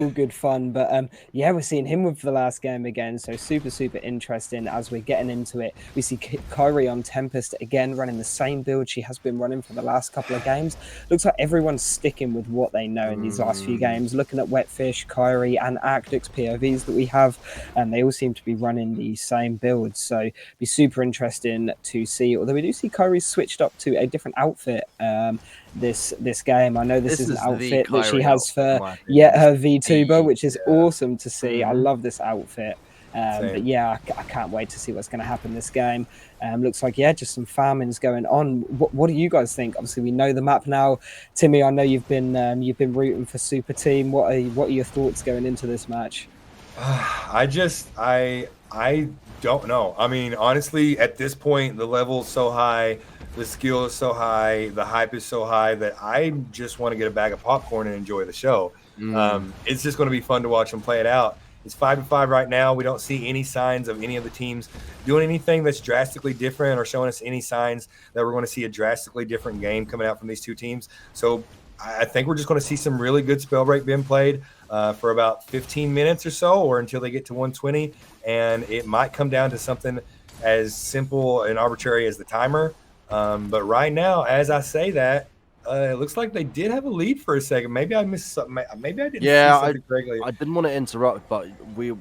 all good fun. But yeah, we're seeing him with the last game again. So super interesting as we're getting into it. We see Kyrie on Tempest again running the same build she has been running for the last couple of games. Looks like everyone's sticking with what they know in these last few games. Looking at Wetfish, Kyrie, and Arctic's POVs that we have, and they all seem to be running the same builds. So be super interesting to see. Although we do see Kyrie switched up to a different outfit. This game. I know this This is an is the outfit that she Kyrie has outfit, in for my opinion. her This is VTuber, the which is Yeah. awesome to see. I love this outfit. But Same. yeah, I can't wait to see what's going to happen this game. Looks like yeah, just some farming's going on. What do you guys think? Obviously, we know the map now. Timmy, I know you've been rooting for Super Team. What are your thoughts going into this match? I don't know. I mean, honestly, at this point, the level is so high, the skill is so high, the hype is so high that I just want to get a bag of popcorn and enjoy the show. It's just going to be fun to watch them play it out. It's 5-5 right now. We don't see any signs of any of the teams doing anything that's drastically different or showing us any signs that we're going to see a drastically different game coming out from these two teams. So I think we're just going to see some really good spell break being played for about 15 minutes or so, or until they get to 120. And it might come down to something as simple and arbitrary as the timer. But right now, as I say that, it looks like they did have a lead for a second. Maybe I missed something. Maybe I didn't see Yeah, something correctly. I didn't want to interrupt, but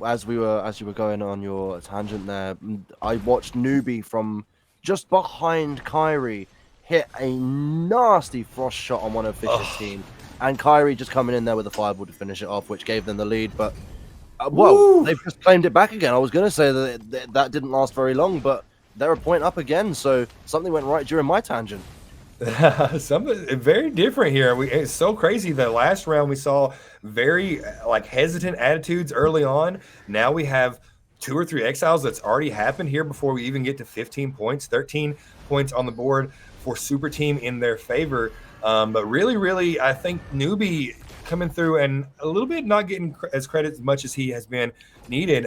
as you were going on your tangent there, I watched Newbie from just behind Kyrie hit a nasty frost shot on one of Fisher's Oh, team, and Kyrie just coming in there with a fireball to finish it off, which gave them the lead. But well, woo! they've just claimed it back again. I was going to say that didn't last very long, but they're a point up again, so something went right during my tangent. Something very different here. It's so crazy that last round we saw very like hesitant attitudes early on. Now we have 2 or 3 exiles that's already happened here before we even get to 15 points, 13 points on the board for Super Team in their favor. But really, I think Newbie coming through and a little bit not getting as credit as much as he has been needed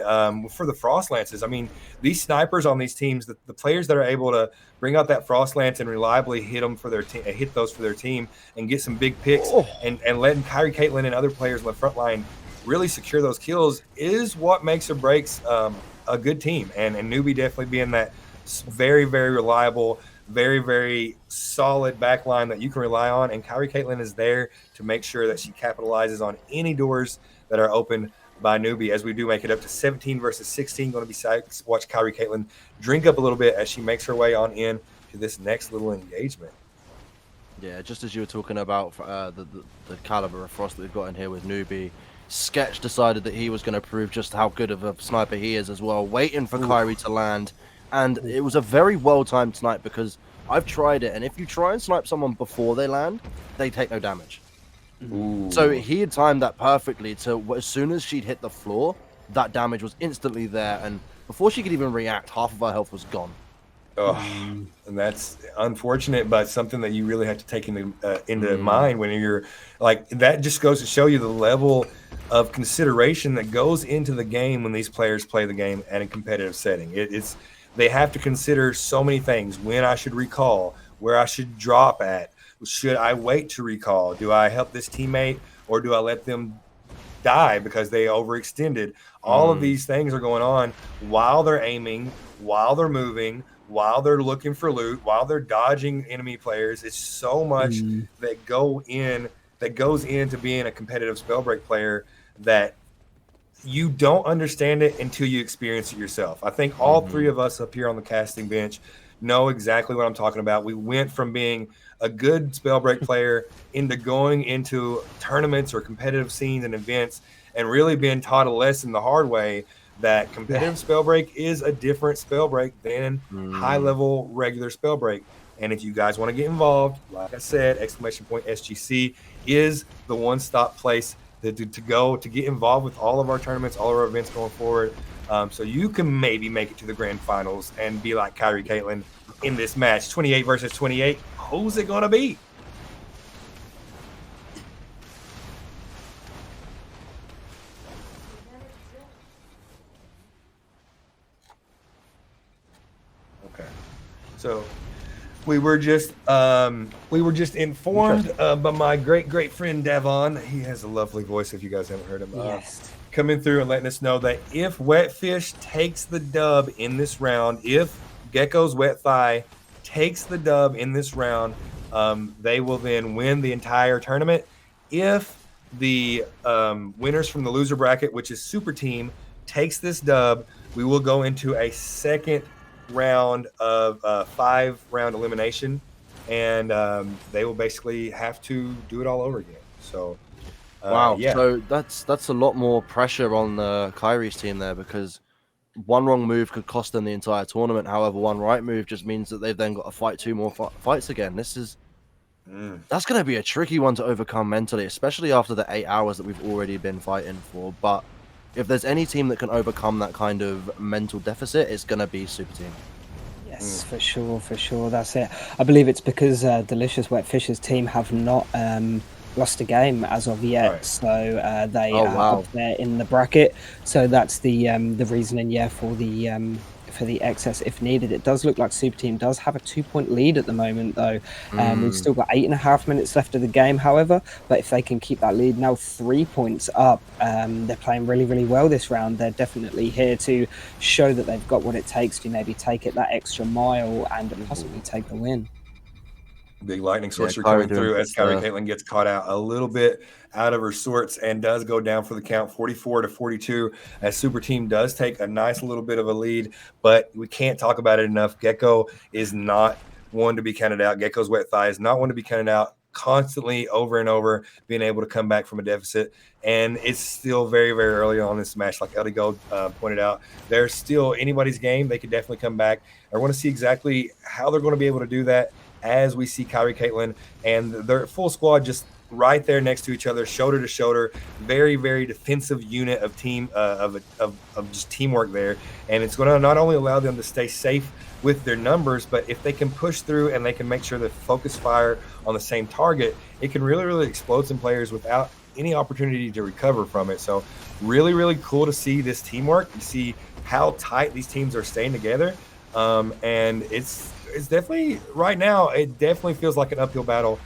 for the Frost Lances. I mean, these snipers on these teams, the players that are able to bring out that Frost Lance and reliably hit them for their team, hit those for their team, and get some big picks, Oh, and letting Kyrie Caitlin and other players on the front line really secure those kills is what makes or breaks a good team. And Newbie definitely being that very reliable, very solid backline that you can rely on. And Kyrie Caitlin is there to make sure that she capitalizes on any doors that are open by Newbie as we do make it up to 17 versus 16. Going to be watch Kyrie Caitlin drink up a little bit as she makes her way on in to this next little engagement. yeah, just as you were talking about the caliber of Frost that we've got in here with Newbie, Sketch decided that he was going to prove just how good of a sniper he is as well, waiting for Kyrie to land. And it was a very well-timed snipe because I've tried it, and if you try and snipe someone before they land, they take no damage. Ooh. So he had timed that perfectly to as soon as she'd hit the floor, that damage was instantly there, and before she could even react, half of her health was gone. Oh, and that's unfortunate, but something that you really have to take into mind when you're like that. Just goes to show you the level of consideration that goes into the game when these players play the game at a competitive setting. It's they have to consider so many things: when I should recall, where I should drop at, should I wait to recall, do I help this teammate or do I let them die because they overextended? All of these things are going on while they're aiming, while they're moving, while they're looking for loot, while they're dodging enemy players. It's so much that goes into being a competitive spellbreak player that you don't understand it until you experience it yourself. I think all three of us up here on the casting bench know exactly what I'm talking about. We went from being a good spellbreak player into going into tournaments or competitive scenes and events and really being taught a lesson the hard way that competitive spellbreak is a different spellbreak than high level regular spellbreak. And if you guys want to get involved, like I said, exclamation point SGC is the one-stop place to go to get involved with all of our tournaments, all of our events going forward. So you can maybe make it to the grand finals and be like Kyrie Caitlin in this match, 28 versus 28. Who's it going to be? Okay. So we were just informed by my great friend Devon. He has a lovely voice. If you guys haven't heard him, Yes. coming through and letting us know that if Wetfish takes the dub in this round, if Gecko's Wet Thigh takes the dub in this round, they will then win the entire tournament. If the winners from the loser bracket, which is Super Team, takes this dub, we will go into a second round of 5-round elimination, and they will basically have to do it all over again. So Wow. yeah. So that's a lot more pressure on Kyrie's team there, because one wrong move could cost them the entire tournament. However, one right move just means that they've then got to fight 2 more fights again. That's going to be a tricky one to overcome mentally, especially after the 8 hours that we've already been fighting for. But if there's any team that can overcome that kind of mental deficit, it's going to be Super Team. Yes, for sure. That's it. I believe it's because Delicious Wetfish's team have not lost a game as of yet, Right. So they are up there in the bracket. So that's the reasoning, for the excess if needed. It does look like Super Team does have a 2-point lead at the moment, though. We've still got 8.5 minutes left of the game, however, but if they can keep that lead now 3 points up, they're playing really well this round. They're definitely here to show that they've got what it takes to maybe take it that extra mile and possibly take the win. Big lightning sorcerer Kyrie coming through as Kyrie Caitlin gets caught out a little bit out of her sorts and does go down for the count, 44-42, as Super Team does take a nice little bit of a lead, but we can't talk about it enough. Gecko is not one to be counted out. Gecko's Wet Thigh is not one to be counted out. Constantly over and over being able to come back from a deficit, and it's still very early on in this match. Like Ellie Gold pointed out, there's still anybody's game. They could definitely come back. I want to see exactly how they're going to be able to do that as we see Kyrie Caitlin and their full squad just right there next to each other, shoulder to shoulder. Very defensive unit of team of just teamwork there, and it's going to not only allow them to stay safe with their numbers, but if they can push through and they can make sure they focus fire on the same target, it can really explode some players without any opportunity to recover from it. So really cool to see this teamwork. You see how tight these teams are staying together, and it's definitely right now. It definitely feels like an uphill battle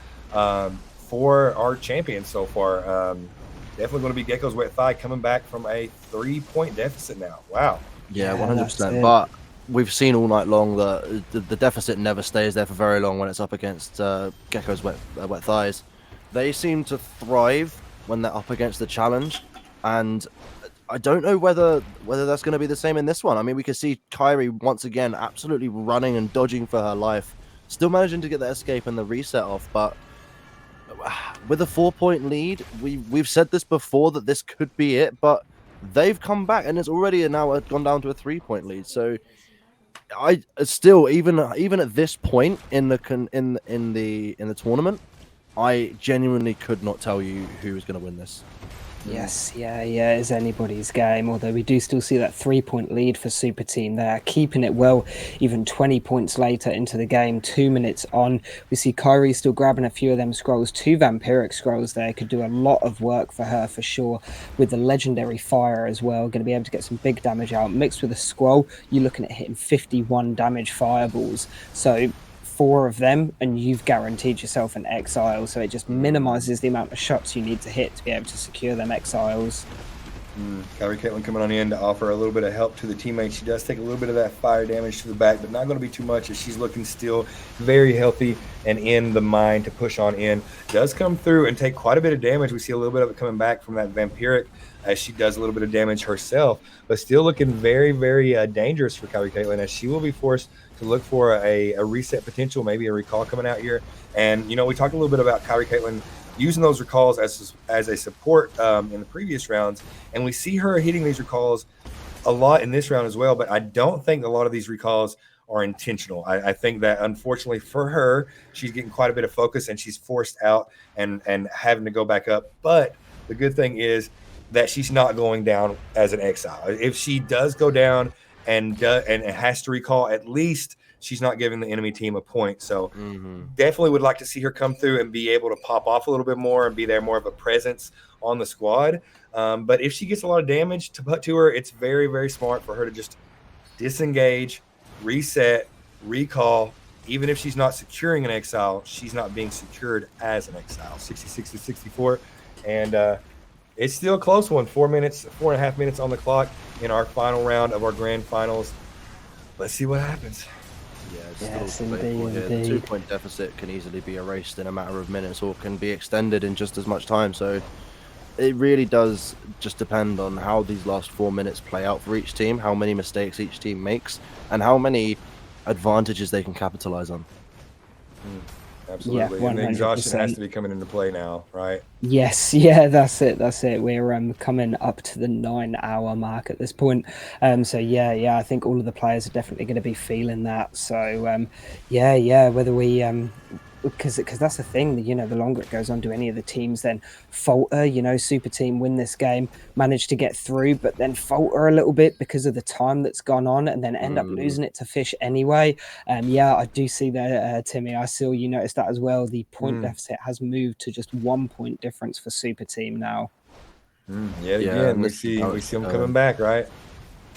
for our champions so far. Definitely going to be Gecko's Wet Thigh coming back from a 3-point deficit now. Wow. Yeah, 100%. But we've seen all night long that the deficit never stays there for very long when it's up against Gecko's Wet Thighs. They seem to thrive when they're up against the challenge, and I don't know whether that's going to be the same in this one. I mean, we can see Kyrie once again absolutely running and dodging for her life, still managing to get the escape and the reset off. But with a 4-point lead, we've said this before that this could be it, but they've come back and it's already now gone down to a 3-point lead. So I still, even at this point in the tournament, I genuinely could not tell you who is going to win this. Yes, it's anybody's game, although we do still see that 3-point lead for Super Team. They are keeping it well, even 20 points later into the game, 2 minutes on. We see Kyrie still grabbing a few of them scrolls, 2 vampiric scrolls there, could do a lot of work for her for sure, with the legendary fire as well, going to be able to get some big damage out. Mixed with a scroll, you're looking at hitting 51 damage fireballs, so 4 of them and you've guaranteed yourself an exile, so it just minimizes the amount of shots you need to hit to be able to secure them exiles. Kyrie Caitlin coming on in to offer a little bit of help to the teammates. She does take a little bit of that fire damage to the back, but not going to be too much, as she's looking still very healthy and in the mind to push on in. Does come through and take quite a bit of damage. We see a little bit of it coming back from that vampiric as she does a little bit of damage herself, but still looking very dangerous for Kyrie Caitlin, as she will be forced to look for a reset potential, maybe a recall coming out here. And we talked a little bit about Kyrie Caitlin using those recalls as a support in the previous rounds, and we see her hitting these recalls a lot in this round as well, but I don't think a lot of these recalls are intentional. I think that unfortunately for her, she's getting quite a bit of focus and she's forced out and having to go back up. But the good thing is that she's not going down as an exile. If she does go down and has to recall, at least she's not giving the enemy team a point. So definitely would like to see her come through and be able to pop off a little bit more and be there more of a presence on the squad. But if she gets a lot of damage to put to her, it's very smart for her to just disengage, reset, recall, even if she's not securing an exile, she's not being secured as an exile. 66-64. And it's still a close one. 4.5 minutes on the clock in our final round of our grand finals. Let's see what happens. Yeah, it's Yes, still playable here. The indeed. 2-point deficit can easily be erased in a matter of minutes or can be extended in just as much time. So it really does just depend on how these last 4 minutes play out for each team, how many mistakes each team makes, and how many advantages they can capitalize on. Absolutely. Yeah, and the exhaustion has 100%. to be coming into play now, right? Yes, yeah, that's it. We're coming up to the 9-hour mark at this point. So yeah, I think all of the players are definitely going to be feeling that. So yeah, whether we because that's the thing, you know, the longer it goes on, do any of the teams then falter? You know, super team win this game, manage to get through, but then falter a little bit because of the time that's gone on, and then end up losing it to Fish anyway. Yeah, I do see that, Timmy. I saw you noticed that as well. The point deficit has moved to just 1 point difference for super team now. Yet Yeah, again, and we this is see how we it's see them going. coming back, right?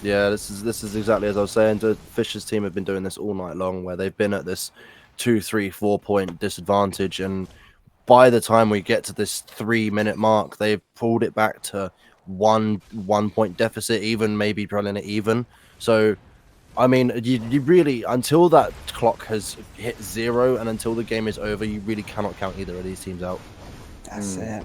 Yeah, this is exactly as I was saying. The Fisher's team have been doing this all night long, where they've been at this 2, 3, 4 point disadvantage, and by the time we get to this 3-minute mark, they've pulled it back to one point deficit, even maybe drilling it even. So, I mean, you really, until that clock has hit 0 and until the game is over, you really cannot count either of these teams out. That's it.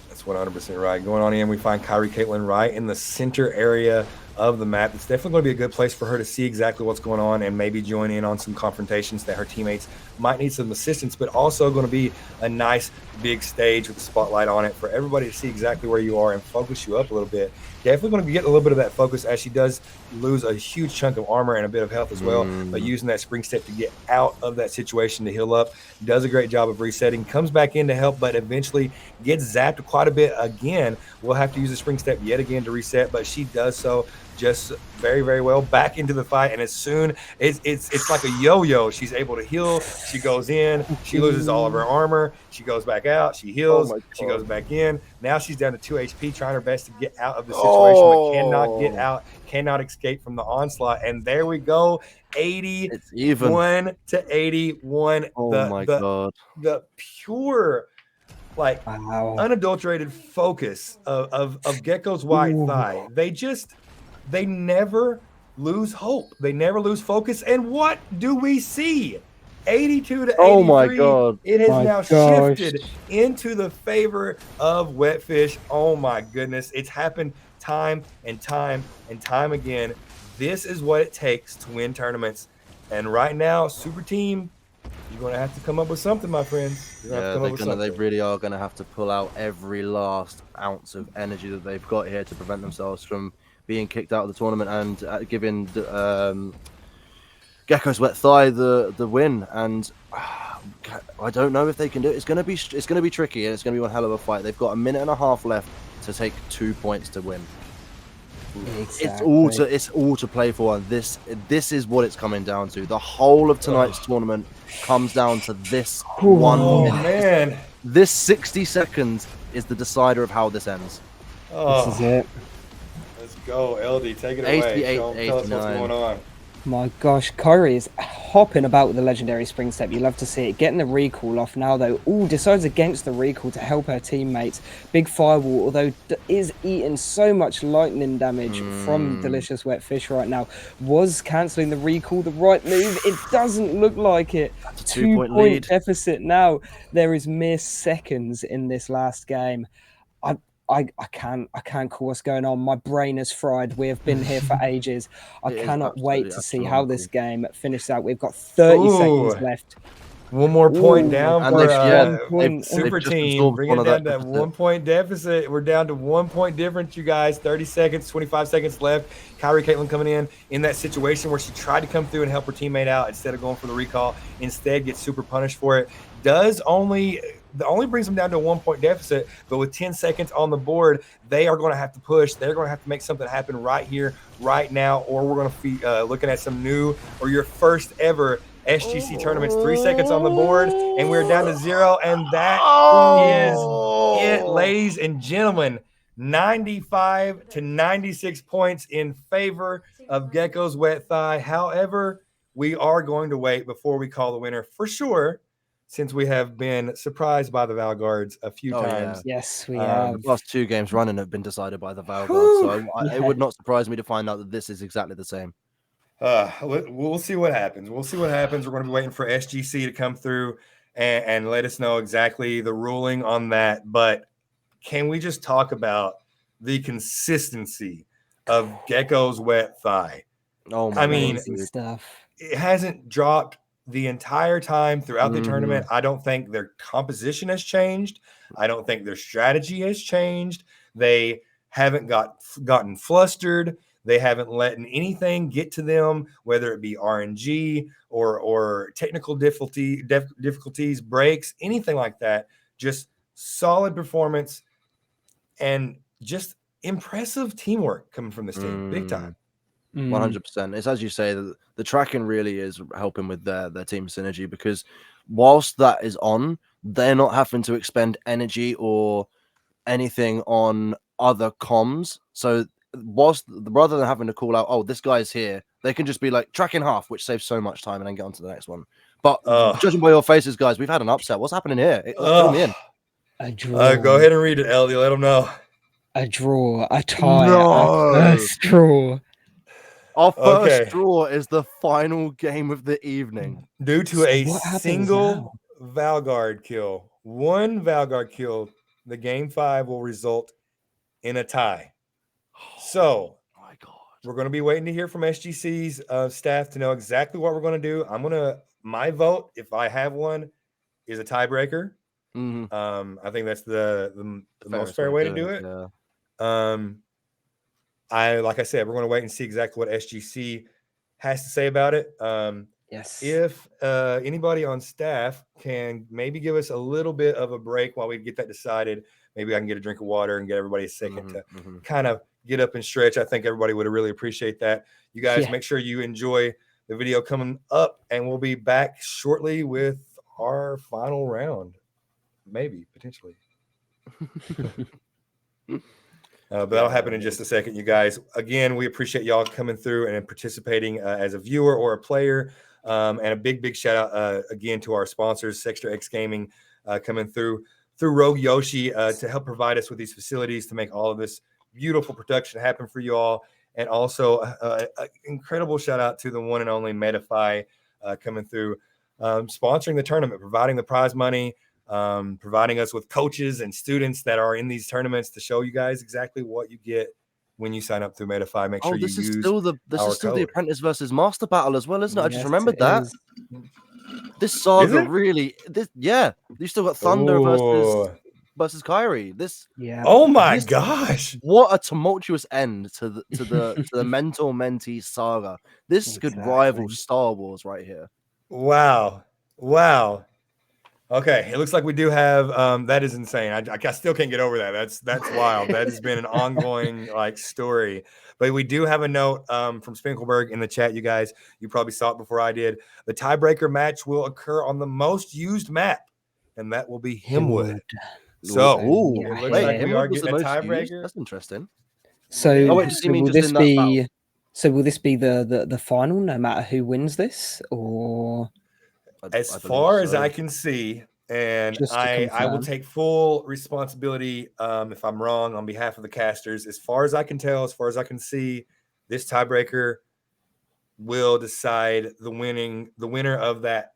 That's 100% right. Going on in, we find Kyrie Caitlin right in the center area of the map. It's definitely going to be a good place for her to see exactly what's going on and maybe join in on some confrontations that her teammates might need some assistance, but also going to be a nice big stage with the spotlight on it for everybody to see exactly where you are and focus you up a little bit. Definitely going to get a little bit of that focus as she does lose a huge chunk of armor and a bit of health as well, but using that spring step to get out of that situation to heal up. Does a great job of resetting, comes back in to help, but eventually gets zapped quite a bit again. We'll have to use the spring step yet again to reset, but she does so just very, very well. Back into the fight, and as soon it's like a yo-yo. She's able to heal. She goes in. She loses all of her armor. She goes back out. She heals. She goes back in. Now she's down to 2 HP, trying her best to get out of the situation, but cannot get out. Cannot escape from the onslaught. And there we go. 81 It's even. to 81. Oh my god. The pure, like, Wow. unadulterated focus of Gecko's white thigh. They never lose hope. They never lose focus. And what do we see? 82 to 83. Oh my god. It has My now gosh. shifted into the favor of Wetfish. Oh my goodness. It's happened time and time and time again. This is what it takes to win tournaments. And right now, super team, you're going to have to come up with something, my friends. Yeah, they really are going to have to pull out every last ounce of energy that they've got here to prevent themselves from being kicked out of the tournament and giving Gecko's wet thigh the win. And I don't know if they can do it. It's going to be tricky, and it's going to be one hell of a fight. They've got a minute and a half left to take 2 points to win. Exactly. It's all to play for, and this is what it's coming down to. The whole of tonight's tournament comes down to this one minute. Man. This 60 seconds is the decider of how this ends. This is it. Let's go, LD. Take it away. 88, Tell us what's 89. going on. My gosh, Kyrie is hopping about with the legendary spring step. You love to see it. Getting the recall off now, though. Ooh, decides against the recall to help her teammates. Big firewall, although is eating so much lightning damage from Delicious Wet Fish right now. Was cancelling the recall the right move? It doesn't look like it. That's a 2 2-point point lead. deficit now. There is mere seconds in this last game. I can't call what's going on. My brain is fried. We have been here for ages. I cannot wait to see how this game finishes out. We've got 30 seconds left. One more point down and for super just team. absorbed Bring one it of down that to 1 point deficit. We're down to 1 point difference, you guys. 30 seconds, 25 seconds left. Kyrie Caitlin coming in that situation where she tried to come through and help her teammate out instead of going for the recall. Instead, gets super punished for it. Only brings them down to a 1 point deficit, but with 10 seconds on the board, they are going to have to push. They're going to have to make something happen right here, right now, or we're going to be looking at some new or your first ever SGC tournaments. 3 seconds on the board, and we're down to 0, and that is it, ladies and gentlemen. 95 to 96 points in favor of Gecko's wet thigh. However, we are going to wait before we call the winner for sure, since we have been surprised by the Valguards a few times. Yes, we The have. last 2 games running have been decided by the Valguard, so Yeah. it would not surprise me to find out that this is exactly the same. We'll see what happens. We're going to be waiting for SGC to come through and let us know exactly the ruling on that. But can we just talk about the consistency of Gecko's wet thigh? Oh my Amazing stuff. It hasn't dropped the entire time throughout the tournament. Mm-hmm. I don't think their composition has changed. I don't think their strategy has changed. They haven't gotten flustered. They haven't let anything get to them, whether it be RNG or technical difficulties, breaks, anything like that. Just solid performance and just impressive teamwork coming from this team, big time. 100%. It's as you say, the tracking really is helping with their team synergy, because whilst that is on, they're not having to expend energy or anything on other comms. So whilst rather than having to call out, oh, this guy's here, they can just be like tracking half, which saves so much time, and then get on to the next one. But judging by your faces, guys, we've had an upset. What's happening here? Fill me in. A draw. Go ahead and read it, Ellie. Let them know. A draw. A tie. No. A first draw. Our first draw is the final game of the evening. Due to a single Valguard kill, one Valguard kill, the game 5 will result in a tie. So, oh my God, we're going to be waiting to hear from SGC's staff to know exactly what we're going to do. My vote, if I have one, is a tiebreaker. I think that's the most fair way to do it. Yeah. Like I said, we're going to wait and see exactly what SGC has to say about it. Yes. If anybody on staff can maybe give us a little bit of a break while we get that decided, maybe I can get a drink of water and get everybody a second to kind of get up and stretch. I think everybody would really appreciate that. You guys make sure you enjoy the video coming up, and we'll be back shortly with our final round. Maybe, potentially. But that'll happen in just a second, you guys. Again, we appreciate y'all coming through and participating as a viewer or a player. And a big shout out again to our sponsors, Sextra X Gaming, coming through Rogue Yoshi to help provide us with these facilities to make all of this beautiful production happen for you all. And also an incredible shout out to the one and only Metafy coming through, sponsoring the tournament, providing the prize money, providing us with coaches and students that are in these tournaments to show you guys exactly what you get when you sign up through Metafy. Make sure this you is use still the Apprentice versus Master battle as well, isn't it? I just remembered that. This saga really, you still got Thunder versus Kyrie. Oh my gosh! What a tumultuous end to the mentor mentee saga. This could rival Star Wars right here. Wow. Okay, it looks like we do have that is insane. I still can't get over that. That's wild. That has been an ongoing story. But we do have a note from Spinkelberg in the chat, you guys. You probably saw it before I did. The tiebreaker match will occur on the most used map, and that will be Himwood. So it looks like we are getting a tiebreaker. That's interesting. So, will this be the final, no matter who wins this, or? As far as I can see, and I will take full responsibility if I'm wrong on behalf of the casters. As far as I can tell, as far as I can see, this tiebreaker will decide the winner of that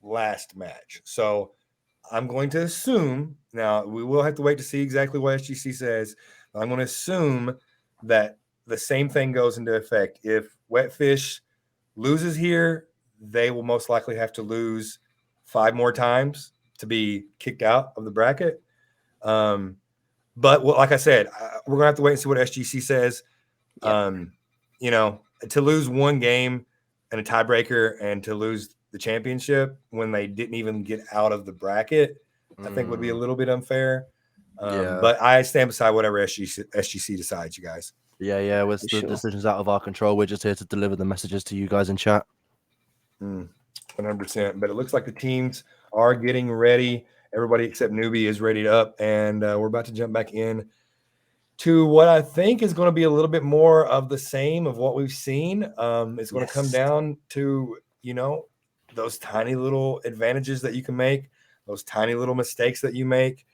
last match. So I'm going to assume, now we will have to wait to see exactly what SGC says. I'm going to assume that the same thing goes into effect. If Wetfish loses here, they will most likely have to lose 5 more times to be kicked out of the bracket. But like I said, we're going to have to wait and see what SGC says. To lose one game and a tiebreaker and to lose the championship when they didn't even get out of the bracket, I think would be a little bit unfair. But I stand beside whatever SGC decides, you guys. Yeah. The decision's out of our control. We're just here to deliver the messages to you guys in chat. 100%. But it looks like the teams are getting ready. Everybody except Newbie is ready up, and we're about to jump back in to what I think is going to be a little bit more of the same of what we've seen. It's going to come down to, those tiny little advantages that you can make, those tiny little mistakes that you make.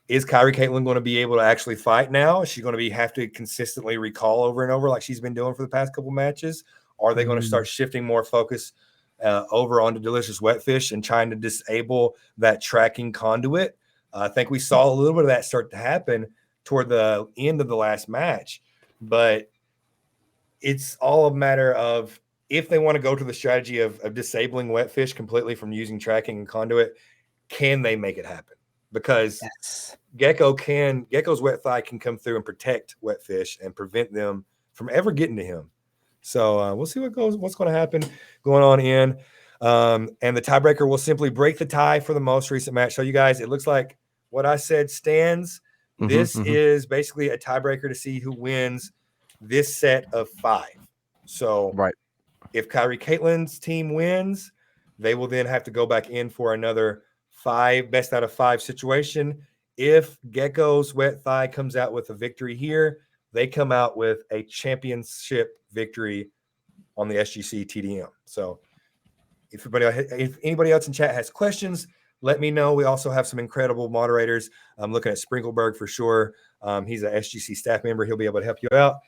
Is Kyrie Caitlin going to be able to actually fight now? Is she going to have to consistently recall over and over like she's been doing for the past couple matches? Or are they going to start shifting more focus over onto Delicious Wetfish and trying to disable that tracking conduit? I think we saw a little bit of that start to happen toward the end of the last match. But it's all a matter of if they want to go to the strategy of disabling Wetfish completely from using tracking and conduit, can they make it happen? Because Gecko's wet thigh can come through and protect Wetfish and prevent them from ever getting to him. So we'll see what's going to happen going on in. And the tiebreaker will simply break the tie for the most recent match. So you guys, it looks like what I said stands. This is basically a tiebreaker to see who wins this set of 5. So if Kyrie Caitlin's team wins, they will then have to go back in for another 5 best out of 5 situation. If Gecko's wet thigh comes out with a victory here, they come out with a championship victory on the SGC TDM. So if anybody else in chat has questions, let me know. We also have some incredible moderators. I'm looking at Sprinkleberg for sure. He's an SGC staff member. He'll be able to help you out.